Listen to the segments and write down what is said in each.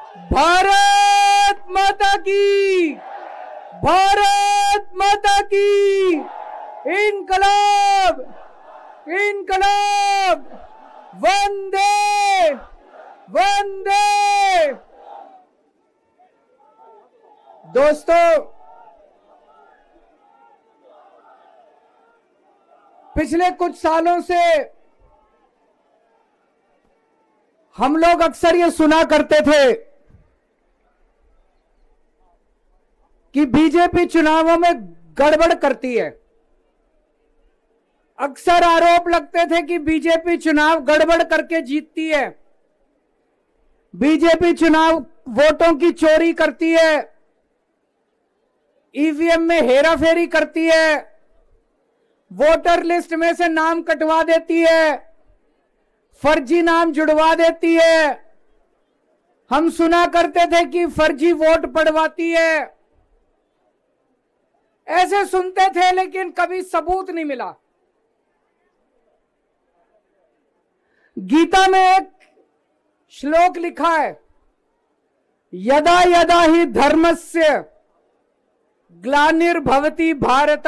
भारत माता की, भारत माता की, इनकलाब, इनकलाब, वंदे वंदे। दोस्तों, पिछले कुछ सालों से हम लोग अक्सर ये सुना करते थे कि बीजेपी चुनावों में गड़बड़ करती है। अक्सर आरोप लगते थे कि बीजेपी चुनाव गड़बड़ करके जीतती है, बीजेपी चुनाव वोटों की चोरी करती है, ईवीएम में हेराफेरी करती है, वोटर लिस्ट में से नाम कटवा देती है, फर्जी नाम जुड़वा देती है। हम सुना करते थे कि फर्जी वोट पड़वाती है। ऐसे सुनते थे, लेकिन कभी सबूत नहीं मिला। गीता में एक श्लोक लिखा है, यदा यदा ही धर्मस्य ग्लानिर्भवति भारत।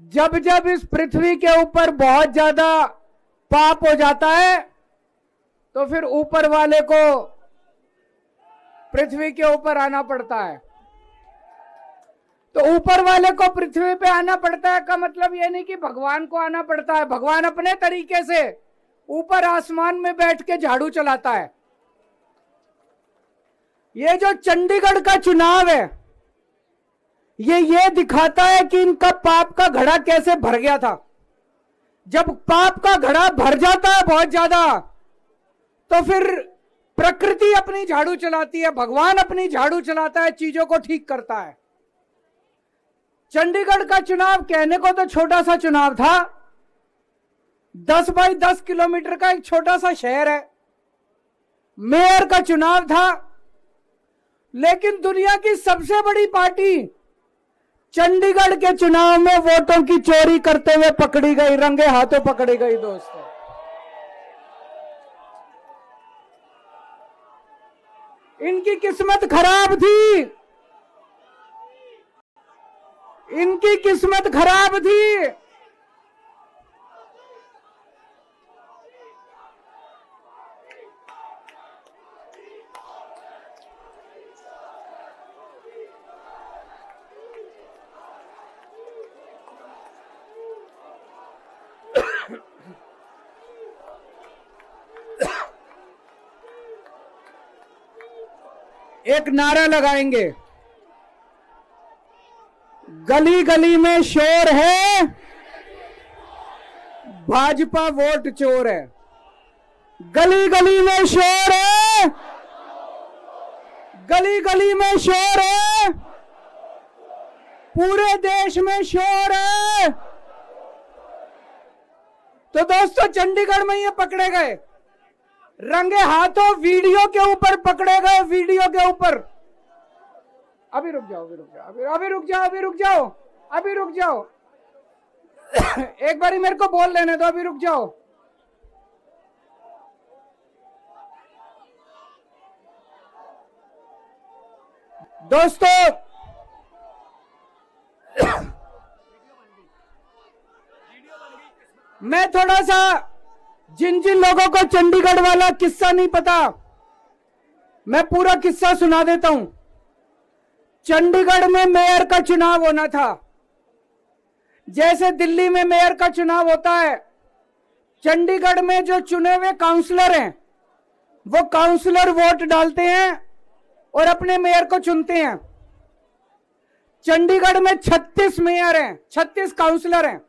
जब जब इस पृथ्वी के ऊपर बहुत ज्यादा पाप हो जाता है तो फिर ऊपर वाले को पृथ्वी के ऊपर आना पड़ता है। तो ऊपर वाले को पृथ्वी पे आना पड़ता है का मतलब यह नहीं कि भगवान को आना पड़ता है। भगवान अपने तरीके से ऊपर आसमान में बैठ के झाड़ू चलाता है। ये जो चंडीगढ़ का चुनाव है, ये दिखाता है कि इनका पाप का घड़ा कैसे भर गया था। जब पाप का घड़ा भर जाता है बहुत ज्यादा, तो फिर प्रकृति अपनी झाड़ू चलाती है, भगवान अपनी झाड़ू चलाता है, चीजों को ठीक करता है। चंडीगढ़ का चुनाव कहने को तो छोटा सा चुनाव था, 10 बाई 10 किलोमीटर का एक छोटा सा शहर है, मेयर का चुनाव था। लेकिन दुनिया की सबसे बड़ी पार्टी चंडीगढ़ के चुनाव में वोटों की चोरी करते हुए पकड़ी गई, रंगे हाथों पकड़ी गई। दोस्तों, इनकी किस्मत खराब थी, इनकी किस्मत खराब थी। एक नारा लगाएंगे, गली गली में शोर है, भाजपा वोट चोर है। गली गली में शोर है, गली गली में शोर है, पूरे देश में शोर है। तो दोस्तों, चंडीगढ़ में ये पकड़े गए, रंगे हाथों वीडियो के ऊपर पकड़े गए, वीडियो के ऊपर। अभी रुक जाओ, अभी रुक जाओ, अभी रुक जाओ, अभी रुक जाओ, अभी रुक जाओ। एक बारी मेरे को बोल लेने दो, अभी रुक जाओ। दोस्तों, मैं थोड़ा सा, जिन जिन लोगों को चंडीगढ़ वाला किस्सा नहीं पता, मैं पूरा किस्सा सुना देता हूं। चंडीगढ़ में मेयर का चुनाव होना था, जैसे दिल्ली में मेयर का चुनाव होता है। चंडीगढ़ में जो चुने हुए काउंसलर हैं, वो काउंसलर वोट डालते हैं और अपने मेयर को चुनते हैं। चंडीगढ़ में 36 मेयर हैं, 36 काउंसलर हैं।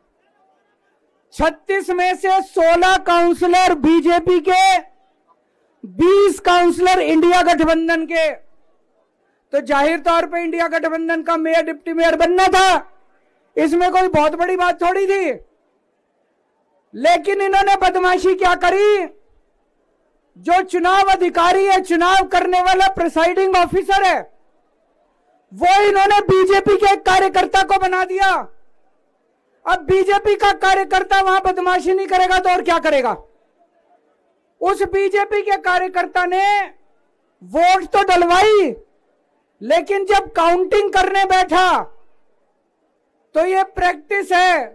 36 में से 16 काउंसलर बीजेपी के, 20 काउंसलर इंडिया गठबंधन के। तो जाहिर तौर पे इंडिया गठबंधन का मेयर डिप्टी मेयर बनना था, इसमें कोई बहुत बड़ी बात थोड़ी थी। लेकिन इन्होंने बदमाशी क्या करी, जो चुनाव अधिकारी है, चुनाव करने वाला प्रिसाइडिंग ऑफिसर है, वो इन्होंने बीजेपी के एक कार्यकर्ता को बना दिया। अब बीजेपी का कार्यकर्ता वहां बदमाशी नहीं करेगा तो और क्या करेगा। उस बीजेपी के कार्यकर्ता ने वोट तो डलवाई, लेकिन जब काउंटिंग करने बैठा तो ये प्रैक्टिस है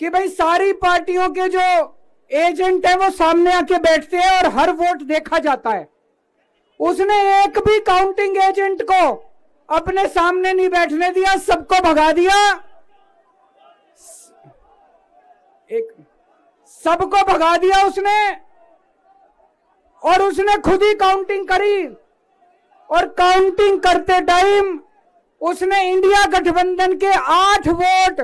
कि भाई सारी पार्टियों के जो एजेंट है वो सामने आके बैठते हैं और हर वोट देखा जाता है। उसने एक भी काउंटिंग एजेंट को अपने सामने नहीं बैठने दिया, सबको भगा दिया, सबको भगा दिया उसने, और उसने खुद ही काउंटिंग करी। और काउंटिंग करते टाइम उसने इंडिया गठबंधन के 8 वोट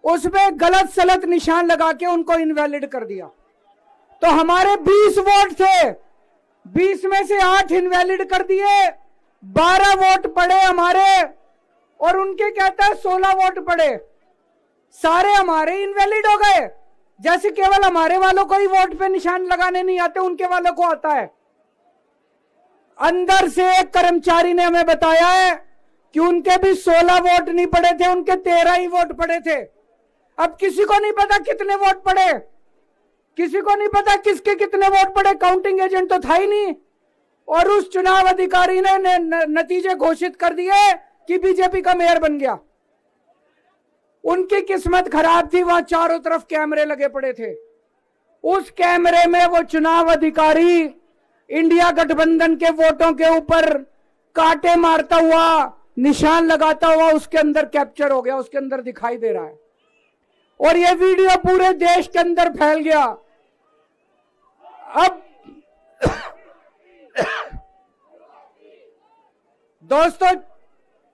उसमें गलत सलत निशान लगा के उनको इनवैलिड कर दिया। तो हमारे 20 वोट थे, 20 में से 8 इनवैलिड कर दिए, 12 वोट पड़े हमारे, और उनके कहता है 16 वोट पड़े, सारे हमारे इनवैलिड हो गए। जैसे केवल हमारे वालों को ही वोट पे निशान लगाने नहीं आते, उनके वालों को आता है। अंदर से एक कर्मचारी ने हमें बताया है कि उनके भी 16 वोट नहीं पड़े थे, उनके 13 ही वोट पड़े थे। अब किसी को नहीं पता कितने वोट पड़े, किसी को नहीं पता किसके कितने वोट पड़े, काउंटिंग एजेंट तो था ही नहीं। और उस चुनाव अधिकारी ने नतीजे घोषित कर दिए कि बीजेपी का मेयर बन गया। उनकी किस्मत खराब थी, वहां चारों तरफ कैमरे लगे पड़े थे। उस कैमरे में वो चुनाव अधिकारी इंडिया गठबंधन के वोटों के ऊपर कांटे मारता हुआ, निशान लगाता हुआ उसके अंदर कैप्चर हो गया, उसके अंदर दिखाई दे रहा है। और ये वीडियो पूरे देश के अंदर फैल गया। अब दोस्तों,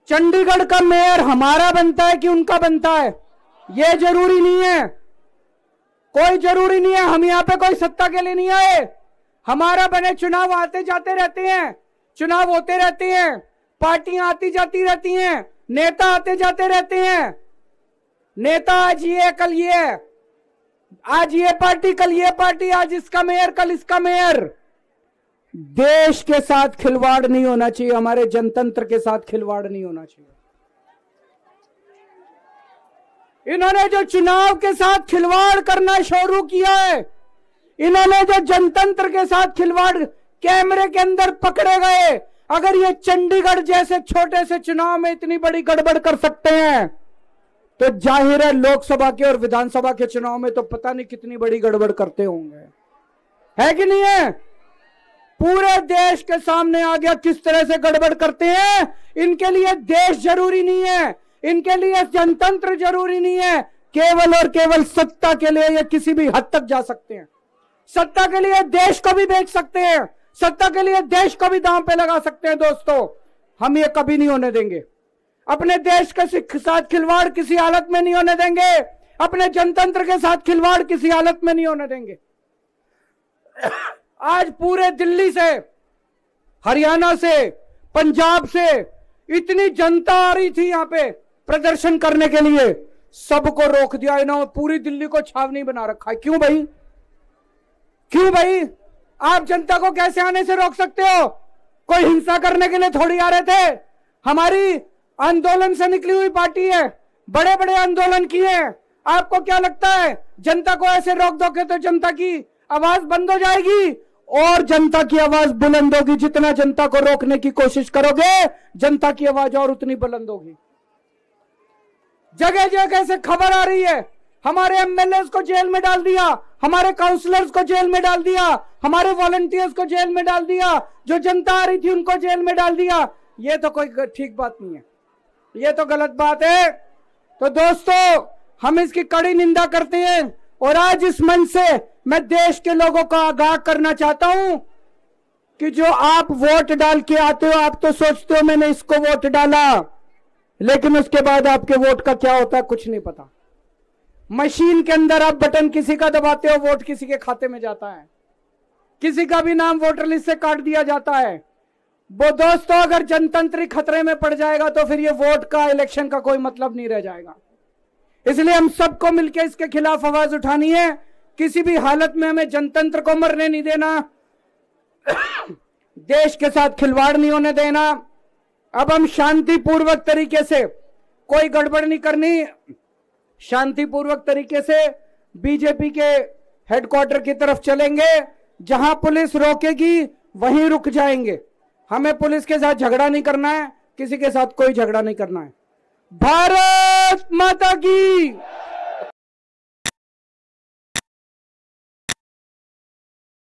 चंडीगढ़ का मेयर हमारा बनता है कि उनका बनता है, ये जरूरी नहीं है, कोई जरूरी नहीं है। हम यहां पे कोई सत्ता के लिए नहीं आए, हमारा बने। चुनाव आते जाते रहते हैं, चुनाव होते रहते हैं, पार्टियां आती जाती रहती हैं, नेता आते जाते रहते हैं। नेता आज ये कल ये, आज ये पार्टी कल ये पार्टी, आज इसका मेयर कल इसका मेयर। देश के साथ खिलवाड़ नहीं होना चाहिए, हमारे जनतंत्र के साथ खिलवाड़ नहीं होना चाहिए। इन्होंने जो चुनाव के साथ खिलवाड़ करना शुरू किया है, इन्होंने जो जनतंत्र के साथ खिलवाड़ कैमरे के अंदर पकड़े गए, अगर ये चंडीगढ़ जैसे छोटे से चुनाव में इतनी बड़ी गड़बड़ कर सकते हैं तो जाहिर है लोकसभा के और विधानसभा के चुनाव में तो पता नहीं कितनी बड़ी गड़बड़ करते होंगे, है कि नहीं है? पूरे देश के सामने आ गया किस तरह से गड़बड़ करते हैं। इनके लिए देश जरूरी नहीं है, इनके लिए जनतंत्र जरूरी नहीं है, केवल और केवल सत्ता के लिए ये किसी भी हद तक जा सकते हैं। सत्ता के लिए देश को भी बेच सकते हैं, सत्ता के लिए देश को भी दांव पे लगा सकते हैं। दोस्तों, हम ये कभी नहीं होने देंगे। अपने देश के साथ खिलवाड़ किसी हालत में नहीं होने देंगे, अपने जनतंत्र के साथ खिलवाड़ किसी हालत में नहीं होने देंगे। आज पूरे दिल्ली से, हरियाणा से, पंजाब से इतनी जनता आ रही थी यहां पे प्रदर्शन करने के लिए, सबको रोक दिया इन्होंने, पूरी दिल्ली को छावनी बना रखा है। क्यों भाई, क्यों भाई? आप जनता को कैसे आने से रोक सकते हो? कोई हिंसा करने के लिए थोड़ी आ रहे थे। हमारी आंदोलन से निकली हुई पार्टी है, बड़े बड़े आंदोलन किए हैं। आपको क्या लगता है जनता को ऐसे रोक दोगे तो जनता की आवाज बंद हो जाएगी? और जनता की आवाज बुलंद होगी। जितना जनता को रोकने की कोशिश करोगे, जनता की आवाज और उतनी बुलंद होगी। जगह जगह से खबर आ रही है, हमारे एमएलए को जेल में डाल दिया, हमारे काउंसलर्स को जेल में डाल दिया, हमारे वॉलंटियर्स को जेल में डाल दिया, जो जनता आ रही थी उनको जेल में डाल दिया। ये तो कोई ठीक बात नहीं है, ये तो गलत बात है। तो दोस्तों, हम इसकी कड़ी निंदा करते हैं। और आज इस मंच से मैं देश के लोगों को आगाह करना चाहता हूं कि जो आप वोट डाल के आते हो, आप तो सोचते हो मैंने इसको वोट डाला, लेकिन उसके बाद आपके वोट का क्या होता है कुछ नहीं पता। मशीन के अंदर आप बटन किसी का दबाते हो, वोट किसी के खाते में जाता है, किसी का भी नाम वोटर लिस्ट से काट दिया जाता है। वो दोस्तों, अगर जनतंत्र खतरे में पड़ जाएगा तो फिर ये वोट का, इलेक्शन का कोई मतलब नहीं रह जाएगा। इसलिए हम सबको मिलकर इसके खिलाफ आवाज उठानी है। किसी भी हालत में हमें जनतंत्र को मरने नहीं देना, देश के साथ खिलवाड़ नहीं होने देना। अब हम शांतिपूर्वक तरीके से, कोई गड़बड़ नहीं करनी, शांतिपूर्वक तरीके से बीजेपी के हेडक्वार्टर की तरफ चलेंगे। जहां पुलिस रोकेगी वहीं रुक जाएंगे। हमें पुलिस के साथ झगड़ा नहीं करना है, किसी के साथ कोई झगड़ा नहीं करना है। भारत माता की।